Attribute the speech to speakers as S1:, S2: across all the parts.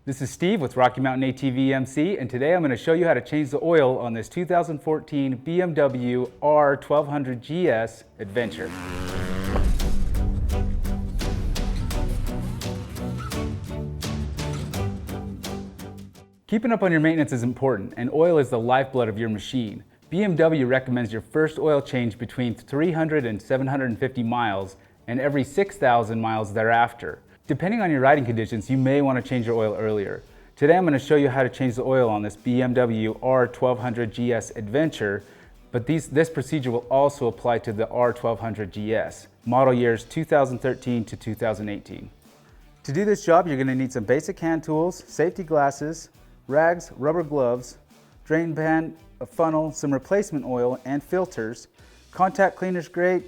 S1: This is Steve with Rocky Mountain ATV MC, and today I'm going to show you how to change the oil on this 2014 BMW R1200GS Adventure. Keeping up on your maintenance is important, and oil is the lifeblood of your machine. BMW recommends your first oil change between 300 and 750 miles and every 6,000 miles thereafter. Depending on your riding conditions, you may want to change your oil earlier. Today I'm going to show you how to change the oil on this BMW R1200GS Adventure, but this procedure will also apply to the R1200GS, model years 2013 to 2018. To do this job, you're going to need some basic hand tools, safety glasses, rags, rubber gloves, drain pan, a funnel, some replacement oil and filters. Contact cleaner's great.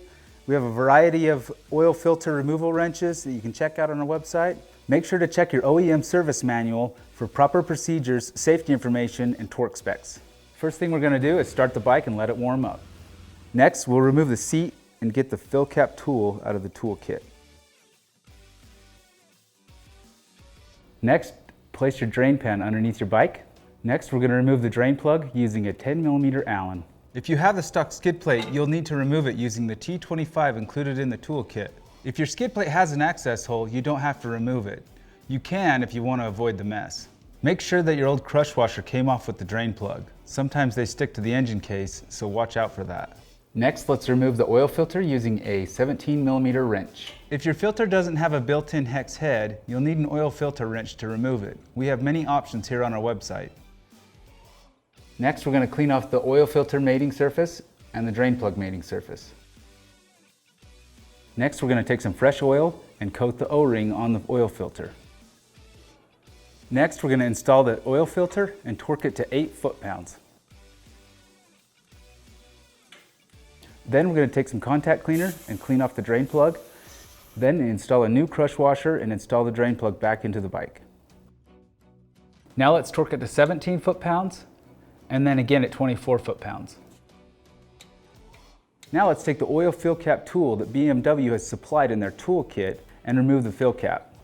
S1: We have a variety of oil filter removal wrenches that you can check out on our website. Make sure to check your OEM service manual for proper procedures, safety information, and torque specs. First thing we're going to do is start the bike and let it warm up. Next, we'll remove the seat and get the fill cap tool out of the tool kit. Next, place your drain pan underneath your bike. Next, we're going to remove the drain plug using a 10mm Allen. If you have the stock skid plate, you'll need to remove it using the T25 included in the tool kit. If your skid plate has an access hole, you don't have to remove it. You can if you want to avoid the mess. Make sure that your old crush washer came off with the drain plug. Sometimes they stick to the engine case, so watch out for that. Next, let's remove the oil filter using a 17mm wrench. If your filter doesn't have a built-in hex head, you'll need an oil filter wrench to remove it. We have many options here on our website. Next, we're going to clean off the oil filter mating surface and the drain plug mating surface. Next, we're going to take some fresh oil and coat the O-ring on the oil filter. Next, we're going to install the oil filter and torque it to 8 foot-pounds. Then we're going to take some contact cleaner and clean off the drain plug. Then install a new crush washer and install the drain plug back into the bike. Now let's torque it to 17 foot-pounds. And then again at 24 foot-pounds. Now let's take the oil fill cap tool that BMW has supplied in their tool kit and remove the fill cap.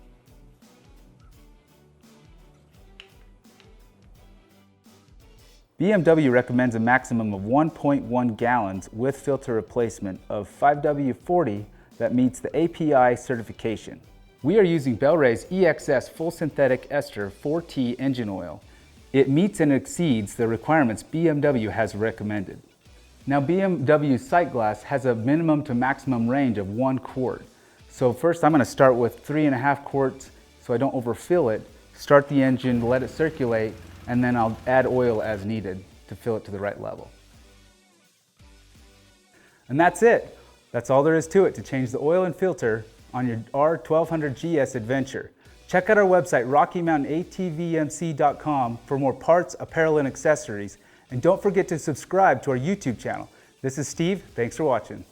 S1: BMW recommends a maximum of 1.1 gallons with filter replacement of 5W40 that meets the API certification. We are using Bel-Ray's EXS full synthetic ester 4T engine oil. It meets and exceeds the requirements BMW has recommended. Now BMW's sight glass has a minimum to maximum range of 1 quart. So first I'm going to start with 3.5 quarts so I don't overfill it, start the engine, let it circulate, and then I'll add oil as needed to fill it to the right level. And that's it. That's all there is to it to change the oil and filter on your R1200GS Adventure. Check out our website, RockyMountainATVMC.com, for more parts, apparel, and accessories. And don't forget to subscribe to our YouTube channel. This is Steve. Thanks for watching.